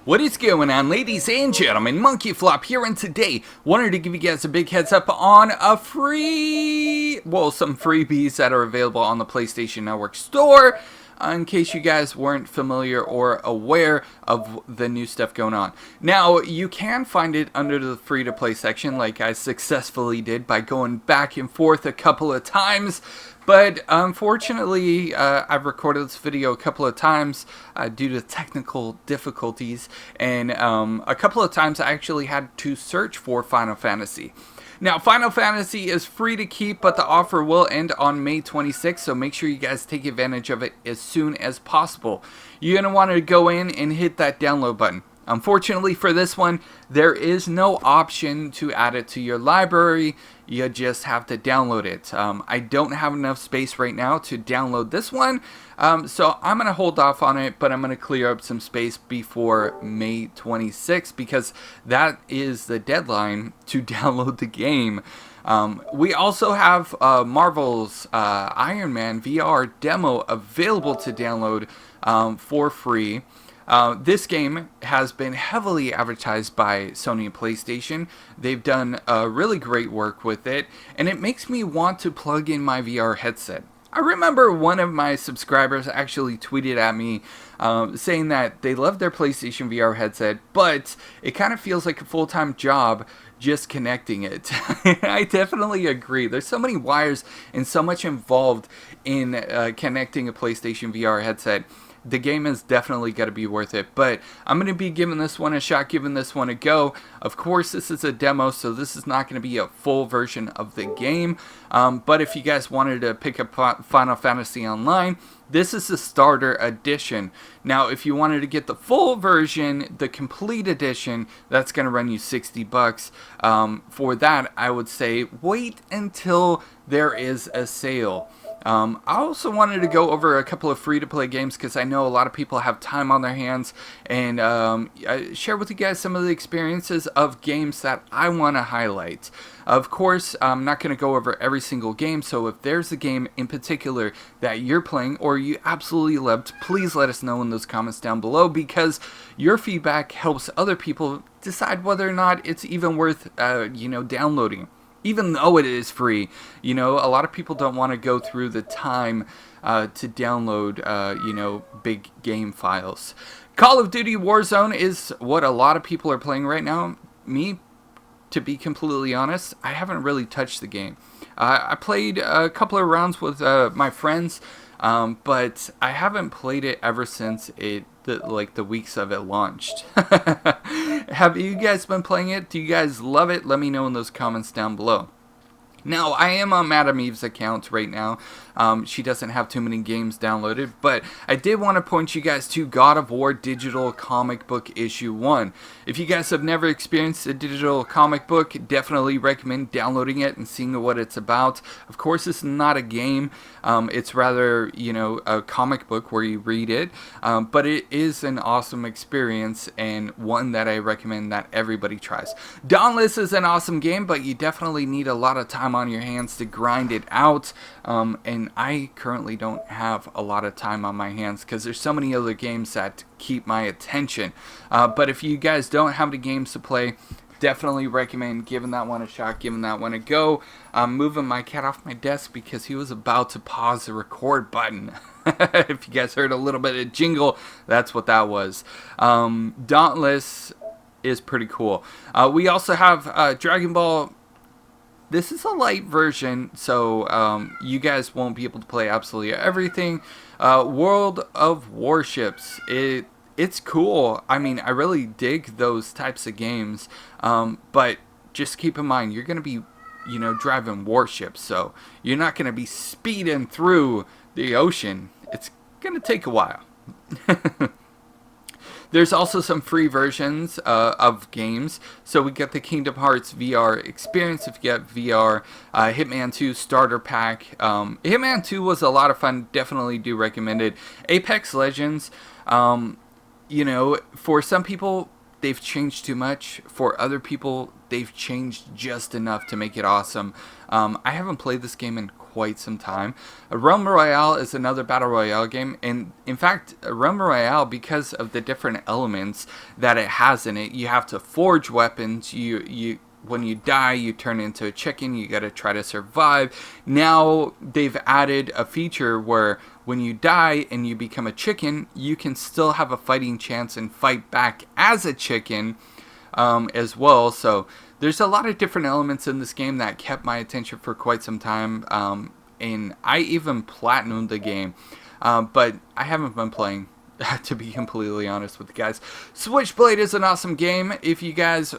What is going on, ladies and gentlemen? MonkeyFlop here, and today wanted to give you guys a big heads up on some freebies that are available on the PlayStation Network store, in case you guys weren't familiar or aware of the new stuff going on. Now, you can find it under the free-to-play section, like I successfully did by going back and forth a couple of times. But unfortunately, I've recorded this video a couple of times due to technical difficulties, and a couple of times I actually had to search for Final Fantasy. Now, Final Fantasy is free to keep, but the offer will end on May 26th, so make sure you guys take advantage of it as soon as possible. You're going to want to go in and hit that download button. Unfortunately for this one, there is no option to add it to your library. You just have to download it. I don't have enough space right now to download this one, so I'm going to hold off on it, but I'm going to clear up some space before May 26th because that is the deadline to download the game. We also have Marvel's Ironman VR demo available to download for free. This game has been heavily advertised by Sony and PlayStation. They've done really great work with it, and it makes me want to plug in my VR headset. I remember one of my subscribers actually tweeted at me saying that they love their PlayStation VR headset, but it kind of feels like a full-time job just connecting it. I definitely agree. There's so many wires and so much involved in connecting a PlayStation VR headset. The game is definitely got to be worth it, but I'm going to be giving this one a shot, giving this one a go. Of course, this is a demo, so this is not going to be a full version of the game, but if you guys wanted to pick up Final Fantasy Online, this is the starter edition. Now, if you wanted to get the full version, the complete edition, that's going to run you $60. For that, I would say wait until there is a sale. I also wanted to go over a couple of free-to-play games because I know a lot of people have time on their hands, and I share with you guys some of the experiences of games that I want to highlight. Of course, I'm not going to go over every single game, so if there's a game in particular that you're playing or you absolutely loved, please let us know in those comments down below, because your feedback helps other people decide whether or not it's even worth, downloading. Even though it is free, a lot of people don't want to go through the time to download, big game files. Call of Duty Warzone is what a lot of people are playing right now. Me, to be completely honest, I haven't really touched the game. I played a couple of rounds with my friends, but I haven't played it ever since the weeks of it launched. Have you guys been playing it? Do you guys love it? Let me know in those comments down below. Now, I am on Madam Eve's account right now. She doesn't have too many games downloaded, but I did want to point you guys to God of War Digital Comic Book Issue 1. If you guys have never experienced a digital comic book, definitely recommend downloading it and seeing what it's about. Of course, it's not a game. It's rather, a comic book where you read it, but it is an awesome experience and one that I recommend that everybody tries. Dauntless is an awesome game, but you definitely need a lot of time on your hands to grind it out, and I currently don't have a lot of time on my hands because there's so many other games that keep my attention, but if you guys don't have the games to play, definitely recommend giving that one a shot, giving that one a go. I'm moving my cat off my desk because he was about to pause the record button. If you guys heard a little bit of jingle, that's what that was. Dauntless is pretty cool. We also have Dragon Ball. This is a light version, so you guys won't be able to play absolutely everything. World of Warships. It's cool. I mean, I really dig those types of games, but just keep in mind, you're going to be, driving warships, so you're not going to be speeding through the ocean. It's going to take a while. There's also some free versions of games. So we got the Kingdom Hearts VR experience if you get VR. Hitman 2 Starter Pack. Hitman 2 was a lot of fun. Definitely do recommend it. Apex Legends. For some people, they've changed too much. For other people, they've changed just enough to make it awesome. I haven't played this game in quite some time. Realm Royale is another battle royale game, and in fact, Realm Royale, because of the different elements that it has in it, you have to forge weapons. When you die, you turn into a chicken. You got to try to survive. Now they've added a feature where when you die and you become a chicken, you can still have a fighting chance and fight back as a chicken as well. So there's a lot of different elements in this game that kept my attention for quite some time. And I even platinumed the game, but I haven't been playing, to be completely honest with you guys. Switchblade is an awesome game. If you guys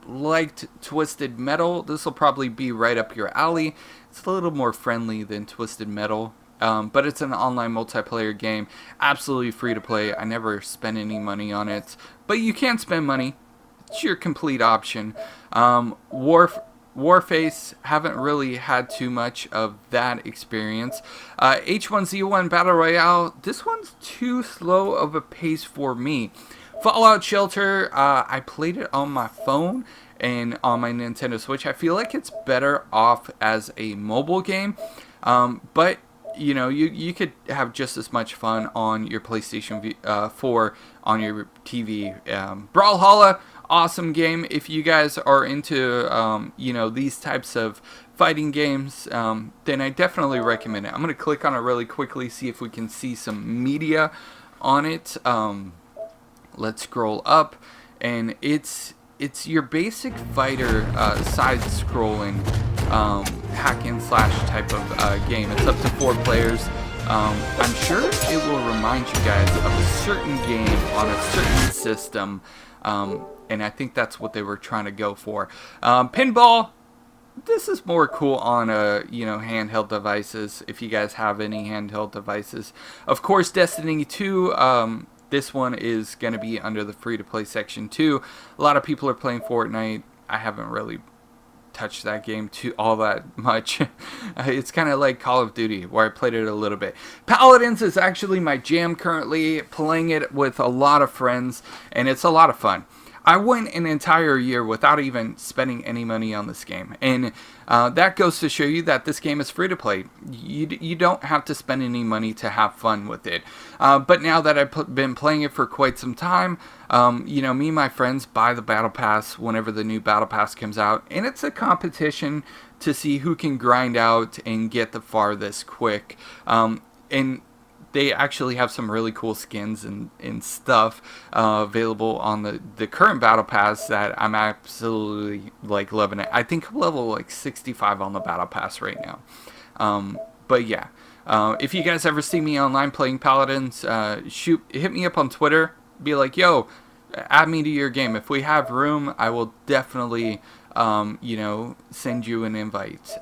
liked Twisted Metal, this will probably be right up your alley. It's a little more friendly than Twisted Metal, but it's an online multiplayer game. Absolutely free to play. I never spent any money on it, but you can spend money. It's your complete option. Warface, haven't really had too much of that experience. H1Z1 Battle Royale, this one's too slow of a pace for me. Fallout Shelter, I played it on my phone and on my Nintendo Switch. I feel like it's better off as a mobile game, but you know, you could have just as much fun on your PlayStation 4 on your TV. Brawlhalla, awesome game. If you guys are into you know, these types of fighting games, then I definitely recommend it. I'm gonna click on it really quickly, see if we can see some media on it. Let's scroll up, and it's your basic fighter side-scrolling hack and slash type of game. It's up to 4 players. I'm sure it will remind you guys of a certain game on a certain system, and I think that's what they were trying to go for. Pinball, this is more cool on you know, handheld devices, if you guys have any handheld devices. Of course, Destiny 2, this one is going to be under the free-to-play section too. A lot of people are playing Fortnite. I haven't really touched that game all that much. It's kind of like Call of Duty, where I played it a little bit. Paladins is actually my jam currently, playing it with a lot of friends, and it's a lot of fun. I went an entire year without even spending any money on this game, and that goes to show you that this game is free to play. You don't have to spend any money to have fun with it. But now that I've been playing it for quite some time, you know, me and my friends buy the Battle Pass whenever the new Battle Pass comes out, and it's a competition to see who can grind out and get the farthest quick. And they actually have some really cool skins and stuff available on the current Battle Pass that I'm absolutely like loving it. I think I'm level like 65 on the Battle Pass right now. But yeah, if you guys ever see me online playing Paladins, hit me up on Twitter. Be like, yo, add me to your game. If we have room, I will definitely, you know, send you an invite.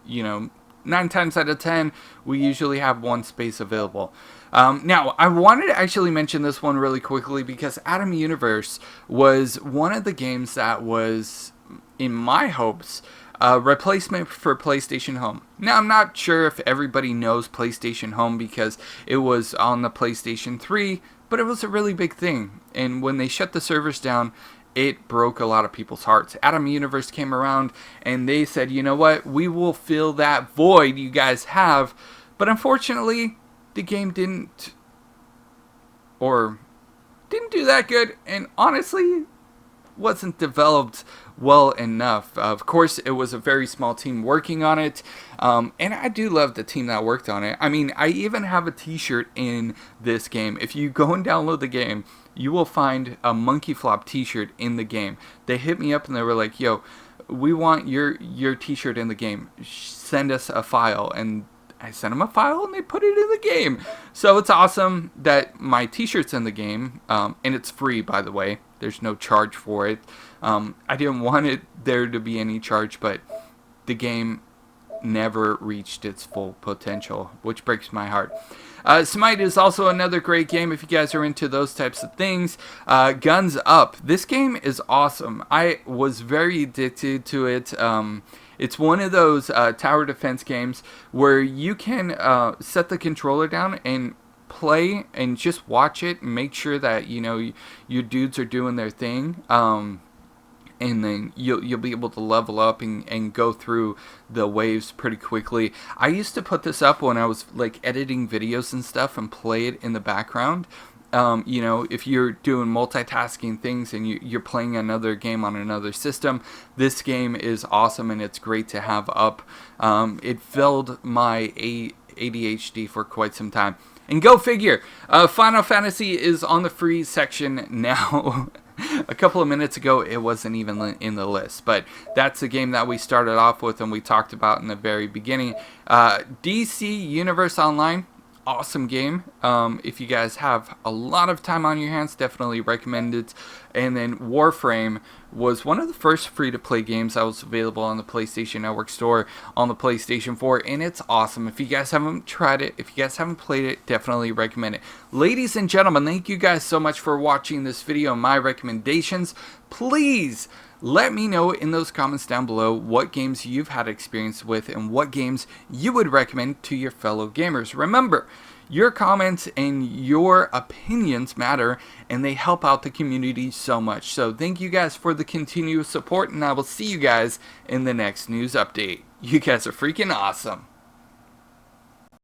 You know, 9 times out of 10, we usually have one space available. Now, I wanted to actually mention this one really quickly because Atom Universe was one of the games that was, in my hopes, a replacement for PlayStation Home. Now, I'm not sure if everybody knows PlayStation Home because it was on the PlayStation 3, but it was a really big thing. And when they shut the servers down, it broke a lot of people's hearts. Atom Universe came around and they said, you know what, we will fill that void you guys have. But unfortunately, the game didn't do that good, and honestly wasn't developed well enough. Of course, it was a very small team working on it, and I do love the team that worked on it. I mean, I even have a t-shirt in this game. If you go and download the game, you will find a MonkeyFlop t-shirt in the game. They hit me up and they were like, yo, we want your t-shirt in the game. Send us a file. And I sent them a file and they put it in the game. So it's awesome that my t-shirt's in the game, and it's free, by the way. There's no charge for it. I didn't want there to be any charge, but the game never reached its full potential, which breaks my heart. Smite is also another great game if you guys are into those types of things. Guns Up. This game is awesome. I was very addicted to it. It's one of those tower defense games where you can set the controller down and play and just watch it and make sure that, you know, your dudes are doing their thing. and then you'll be able to level up and go through the waves pretty quickly. I used to put this up when I was like editing videos and stuff and play it in the background. You know, if you're doing multitasking things and you're playing another game on another system, this game is awesome and it's great to have up. It filled my ADHD for quite some time. And go figure, Final Fantasy is on the free section now. A couple of minutes ago, it wasn't even in the list. But that's the game that we started off with and we talked about in the very beginning. DC Universe Online. Awesome game. If you guys have a lot of time on your hands, definitely recommend it. And then Warframe was one of the first free-to-play games that was available on the PlayStation Network store on the PlayStation 4, and it's awesome. If you guys haven't tried it, if you guys haven't played it, definitely recommend it. Ladies and gentlemen, thank you guys so much for watching this video and my recommendations. Please let me know in those comments down below what games you've had experience with and what games you would recommend to your fellow gamers. Remember, your comments and your opinions matter, and they help out the community so much. So thank you guys for the continuous support, and I will see you guys in the next news update. You guys are freaking awesome.